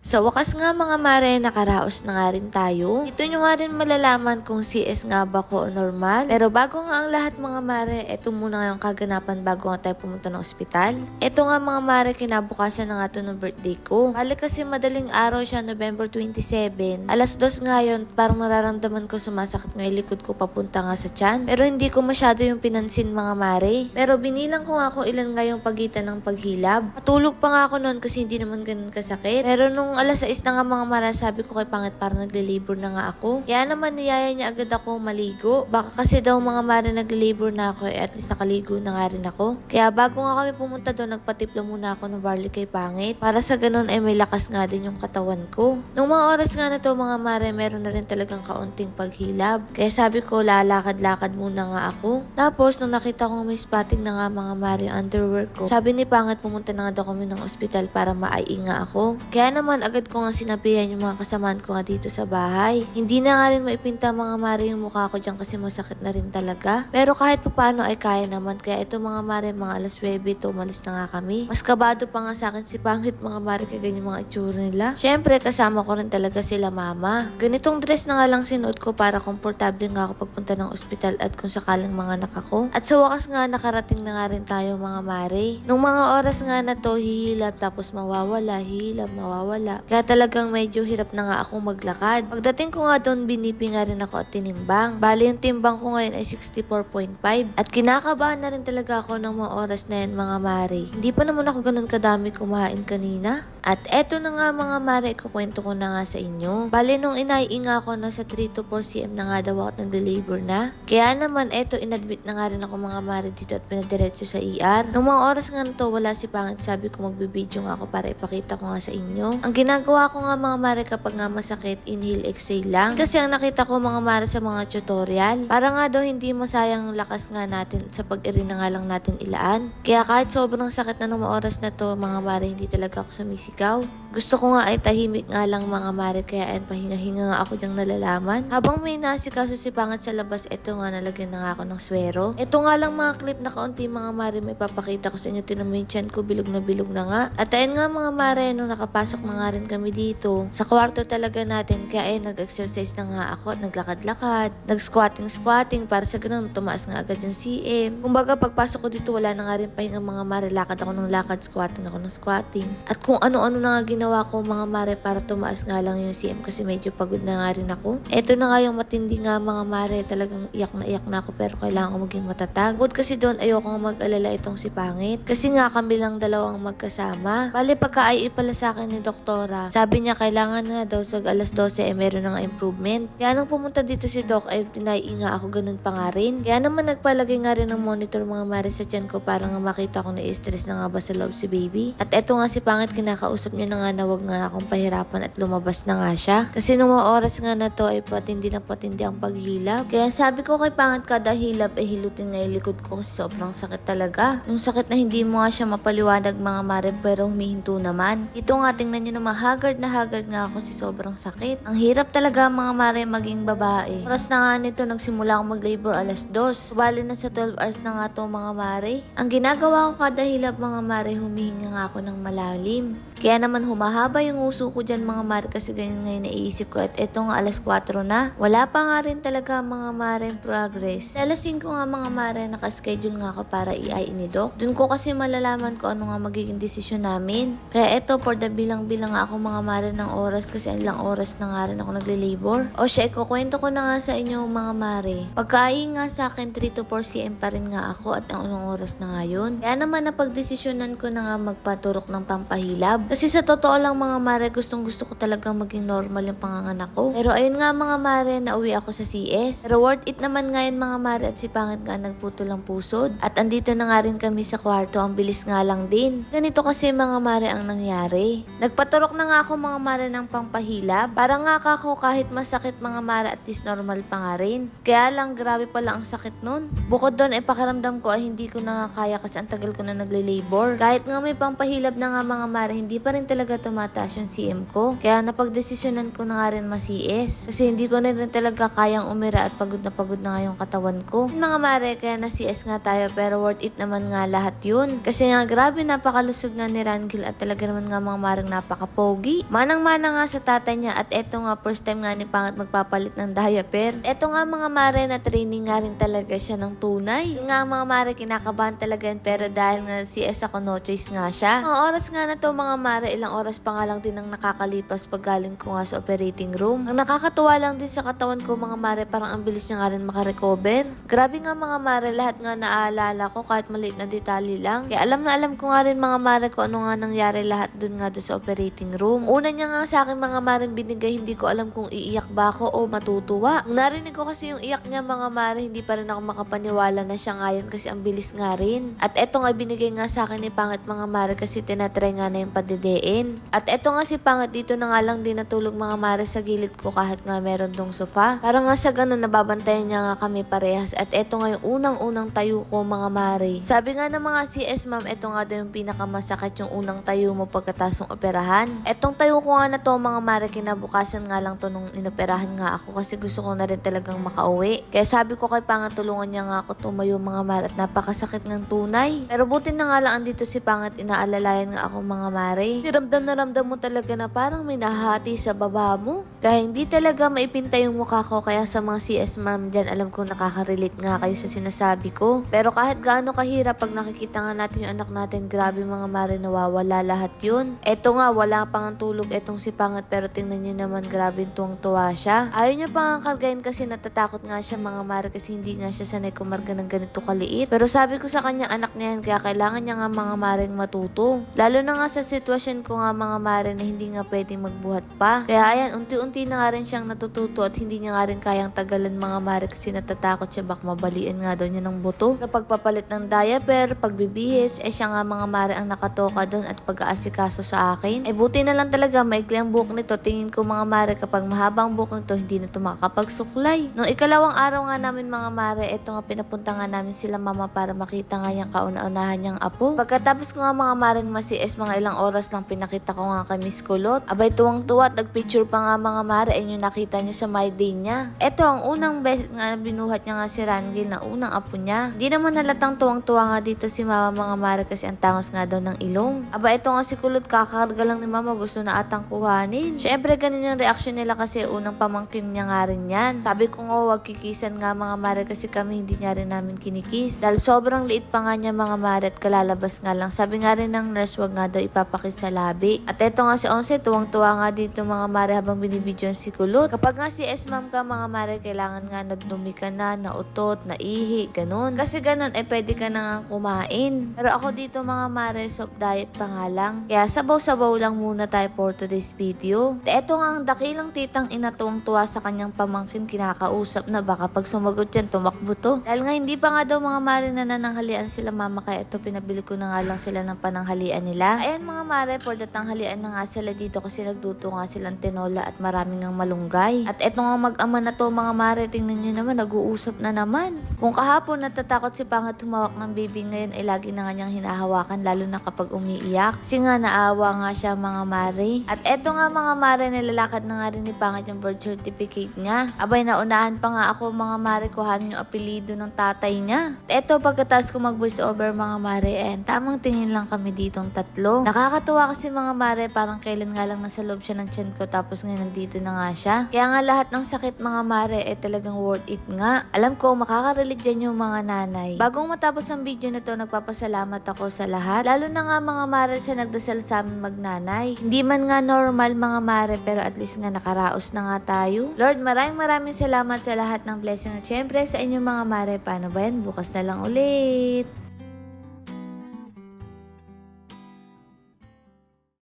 Sa wakas nga mga mare, nakaraos na nga rin tayo. Ito nyo nga rin malalaman kung CS nga ba ko o normal. Pero bago nga ang lahat mga mare, ito muna nga yung kaganapan bago nga tayo pumunta ng ospital. Ito nga mga mare, kinabukasan na nga to ng birthday ko. Bali kasi madaling araw siya, November 27. Alas 2 nga yun, parang nararamdaman ko sumasakit nga yung likod ko papunta nga sa tiyan. Pero hindi ko masyado yung pinansin mga mare. Pero binilang ko nga kung ilan nga yung pagitan ng paghilab. Matulog pa nga ako noon kasi hindi naman ganun kasakit. Pero nung alas 6 na nga mga mara, sabi ko kay Pangit parang nagle-labor na nga ako. Kaya naman niyaya niya agad ako maligo. Baka kasi daw mga mara nagle-labor na ako at least nakaligo na nga rin ako. Kaya bago nga kami pumunta doon, nagpatipla muna ako ng barley kay Pangit. Para sa ganun ay may lakas nga din yung katawan ko. Nung mga oras nga na to mga mara, meron na rin talagang kaunting paghilab. Kaya sabi ko lalakad-lakad muna nga ako. Tapos nung nakita ko may spotting na nga mga mara yung underwear ko, sabi ni Pangit pumunta na nga daw kami ng ospital para maiinga ako. Kaya naman agad ko nga sinabihan yung mga kasamaan ko nga dito sa bahay. Hindi na nga rin maipinta mga mare yung mukha ko dyan kasi masakit na rin talaga. Pero kahit paano ay kaya naman. Kaya ito mga mare, mga alas 9 to umalis na nga kami. Mas kabado pa nga sa akin si Pangit mga mare kaya ganyan mga itsura nila. Syempre kasama ko rin talaga sila mama. Ganitong dress na nga lang sinuot ko para komportable nga ako pagpunta ng ospital at kung sakaling mga anak ako. At sa wakas nga nakarating na nga rin tayo mga mare. Nung mga oras nga na to hihilab tapos mawawala, hihilab, mawawala. Kaya talagang medyo hirap na nga akong maglakad. Pagdating ko nga doon, binipi nga rin ako at tinimbang. Bali yung timbang ko ngayon ay 64.5. At kinakabahan na rin talaga ako ng mga oras na yan mga mare. Hindi pa naman ako ganun kadami kumain kanina. At eto na nga mga mare, ikukwento ko na nga sa inyo. Bali nung inaiinga ako na sa 3 to 4 cm na nga daw ako nag-labor na. Kaya naman eto inadmit na nga rin ako mga mare dito at pinadiretso sa ER. Nung mga oras nga to wala si Pangit, sabi ko magbibideo nga ako para ipakita ko nga sa inyo. Ang ginagawa ko nga mga mare kapag nga masakit, inhale, exhale lang. Kasi ang nakita ko mga mare sa mga tutorial, para nga daw hindi masayang lakas nga natin sa pag-irina nga lang natin ilaan. Kaya kahit sobrang sakit na ng mga oras na to mga mare, hindi talaga ako sumisigaw. Gusto ko nga ay tahimik nga lang mga mare, kaya ay pahinga-hinga nga ako dyang nalalaman. Habang may nasikaso si Pangit sa labas, eto nga nalagyan na nga ako ng swero. Ito nga lang mga clip na kaunti mga mare, may papakita ko sa inyo. Tinan mo yung tiyan ko, bilog na nga. At ayun nga mga mare, nung nakapasok na nga rin kami dito sa kwarto talaga natin, kaya ay nag-exercise na nga ako at naglakad-lakad, nag-squatting para sa ganun tumaas nga agad yung CM. Kumbaga pagpasok ko dito wala na nga rin pahinga mga mare, lakad ako ng lakad, squatting ako ng squatting. At kung ano-ano na nga ginawa ko mga mare para tumaas nga lang yung CM kasi medyo pagod na nga rin ako. Eto na nga yung matindi nga mga mare, talagang iyak na ako pero kailangan ko maging matatag. Bukod kasi doon ayoko nga mag-alala itong si Pangit kasi nga kami lang dalawang magkasama. Bali pagka-IE pala sa akin ni doktora, sabi niya kailangan nga daw sa alas 12 meron na nga improvement. Kaya nung pumunta dito si Doc ay pinaiinga ako ganun pa nga rin. Kaya naman nagpalagay nga rin ng monitor mga mare sa tiyan ko para nga makita ko na stress na nga ba sa loob si baby. At eto nga si Pangit, kinakausap niya na nga na wag nga akong pahirapan at lumabas na nga siya. Kasi nung mga oras nga na to ay patindi na patindi ang paghilab. Kaya sabi ko kay Pangit kada hilab ay hilutin nga yung likod ko kasi sobrang sakit talaga. Yung sakit na hindi mo nga siya mapaliwanag mga mare pero humihinto naman. Ito nga tingnan nyo naman, haggard nga ako si sobrang sakit. Ang hirap talaga mga mare maging babae. Oras na nga nito nagsimula akong mag-labor alas 2. Bali na sa 12 hours na nga to mga mare. Ang ginagawa ko kada hilab mga mare, humihinga nga ako ng malalim. Kaya naman humahaba yung uso ko dyan mga mare kasi ganyan ngayon naiisip ko at eto nga alas 4 na. Wala pa nga rin talaga mga mare progress. Alas 5 nga mga mare, nakaschedule nga ako para i-eye ni Doc. Doon ko kasi malalaman ko ano nga magiging desisyon namin. Kaya eto for the bilang-bilang nga ako mga mare ng oras kasi ilang oras na nga rin ako nagle-labor. O siya, ikukwento ko na nga sa inyo mga mare. Pagka-eye nga sa akin 3 to 4 cm pa rin nga ako at anong oras na nga yun. Kaya naman napagdesisyonan ko na nga magpaturok ng pampahilab. Kasi sa totoo lang mga mare, gustong gusto ko talagang maging normal yung panganganak ko. Pero ayun nga mga mare, nauwi ako sa CS. Pero worth it naman ngayon mga mare at si Pangit nga nagputo lang pusod. At andito na nga rin kami sa kwarto, ang bilis nga lang din. Ganito kasi mga mare ang nangyari. Nagpaturok na nga ako mga mare ng pampahilab. Para nga ako kahit masakit mga mare at least normal pa nga rin. Kaya lang grabe pala ang sakit nun. Bukod doon ay pakiramdam ko ay hindi ko na nga kaya kasi ang tagal ko na nagle-labor. Kahit nga may pampahilab na nga mga mare, hindi hindi pa rin talaga tumataas yung CM ko. Kaya napagdesisyonan ko na nga rin ma-CS. Kasi hindi ko na rin talaga kayang umira at pagod na nga yung katawan ko. Mga mare, kaya na-CS nga tayo pero worth it naman nga lahat yun. Kasi nga grabe napakalusog nga ni Rangel at talaga naman nga mga marang napaka-pogi. Manang-mana nga sa tatay niya at eto nga first time nga ni Pangat magpapalit ng diaper. Eto nga mga mare na training nga rin talaga siya ng tunay. Nga mga mare kinakabahan talaga yan pero dahil nga CS ako no choice nga siya. Mga oras nga na to mga mare, ilang oras pa nga lang din ang nakakalipas pag galing ko nga sa operating room. Ang nakakatuwa lang din sa katawan ko mga mare, parang ang bilis niya nga rin makarecover. Grabe nga mga mare, lahat nga naaalala ko kahit maliit na detalye lang. Kaya alam na alam ko nga rin mga mare kung ano nga nangyari lahat dun nga sa operating room. Una niya nga sa akin mga mare binigay, hindi ko alam kung iiyak ba ako o matutuwa. Nung narinig ko kasi yung iyak niya mga mare, hindi pa rin ako makapaniwala na siya ngayon kasi ang bilis nga rin. At eto nga binigay nga sa akin ni Pangat mga mare kasi tinatry nga na yung padidein. At eto nga si Pangat dito na nga lang din natulog mga mare sa gilid ko kahit nga meron dong sofa. Parang nga sa ganun nababantayan niya nga kami parehas. At eto nga yung unang-unang tayo ko mga mare. Sabi nga ng mga CS ma'am, eto nga daw yung pinakamasakit yung unang tayo mo pagkatapos ng operahan. Etong tayo ko nga na to mga mare, kinabukasan nga lang to nung inoperahan nga ako kasi gusto ko na rin talagang makauwi. Kaya sabi ko kay Pangat tulungan niya nga ako tumayo mga mare at napakasakit ng tunay. Pero buti na nga lang andito si Pangat, inaalalayan nga ako mga mare. Ramdam na ramdam mo talaga na parang may nahati sa baba mo. Kaya hindi talaga maipinta yung mukha ko, kaya sa mga CS ma'am dyan alam ko nakaka-relate nga kayo sa sinasabi ko. Pero kahit gaano kahirap pag nakikita nga natin yung anak natin, grabe mga mare, nawawala lahat yun. Eto nga wala pang tulog etong si Pangat pero tingnan nyo naman grabe tuwang-tuwa siya. Ayaw niya pa nga kargayin kasi natatakot nga siya mga mare kasi hindi nga siya sanay kumarga ng ganito kaliit. Pero sabi ko sa kanya anak niya yan kaya kailangan niya nga mga mareng matuto. Lalo na nga sa sitwasyon ko nga mga mare na hindi nga pwedeng magbuhat pa. Kaya ayan, unti-unti na nga rin siyang natututo at hindi niya nga rin kayang tagalan mga mare kasi natatakot siya baka mabalian nga daw niya ng buto. Na pagpapalit ng diaper, pagbibihis, siya nga mga mare ang nakatoka doon at pag-aasikaso sa akin. Buti na lang talaga maikli ang buhok nito. Tingin ko mga mare kapag mahabang buhok nito hindi na ito makakapagsuklay. Nung ikalawang araw nga namin mga mare, eto nga pinapunta nga namin sila mama para makita nga yung kauna-unahan niyang apo. Pagkatapos ko nga mga maring ma-CS, mga ilang oras lang pinakita ko nga kay Miss Kulot. Abay tuwang-tuwa at nagpicture pa nga mga mare yung nakita niya sa my day niya. Eto ang unang beses nga binuhat niya nga si Rangel na unang apo niya. Di naman halatang tuwang-tuwa nga dito si mama mga mare kasi ang tangos nga daw ng ilong. Aba ito nga si Kulot kakarga lang ni mama, gusto na atang kuhanin. Syempre ganun yung reaction nila kasi unang pamangkin niya nga rin yan. Sabi ko nga wag kikisan nga mga mare kasi kami hindi niya rin namin kinikis. Dahil sobrang liit pa nga niya mga mare at kalalabas nga lang. Sabi nga rin ng nurse wag nga daw ipapakis sa labi. At eto nga si Onse tuwang-tuwa nga dito mga mare habang binibidyon si Kulot. Kapag nga si S-ma'am ka mga mare, kailangan nga nagdumi ka na, nautot, naihi, ganun. Kasi ganun pwede ka na nga kumain. Pero ako dito mga mare, soft diet pa nga lang. Kaya sabaw-sabaw lang muna tayo for today's video. Eto nga ang dakilang titang ina tuwang-tuwa sa kanyang pamangkin, kinakausap na baka pag sumagot yan, tumakbo to. Dahil nga hindi pa nga daw mga mare na nananghalian sila mama, kaya ito pinabili ko na nga lang sila ng pananghalian nila. Ayan mga mare, for the tanghalian na nga sila dito kasi nagluto nga silang tinola at maraming ng malunggay. At eto nga mag-ama na to mga mare, tingnan nyo naman, nag-uusap na naman. Kung kahapon natatakot si Pangat humawak ng baby, ngayon ay lagi na nga niyang hinahawakan lalo na kapag umiiyak. Kasi nga naawa nga siya mga mare. At eto nga mga mare, nilalakad na nga rin ni Pangat yung birth certificate niya. Abay naunahan pa nga ako mga mare kuhanin yung apelido ng tatay niya. At eto pagkatapos ko mag voice over mga mare, tamang tingin lang kami ditong tatlo. Nakakatuwa kasi mga mare, parang kailan nga lang nasa loob siya ng tiyan ko tapos ngayon nandito na nga siya. Kaya nga lahat ng sakit mga mare talagang worth it nga. Alam ko makaka-relate dyan yung mga nanay. Bagong matapos ang video na to, nagpapasalamat ako sa lahat. Lalo na nga mga mare sa nagdasal sa amin magnanay. Hindi man nga normal mga mare pero at least nga nakaraos na nga tayo. Lord, maraming salamat sa lahat ng blessing at syempre sa inyong mga mare. Paano ba yan? Bukas na lang ulit.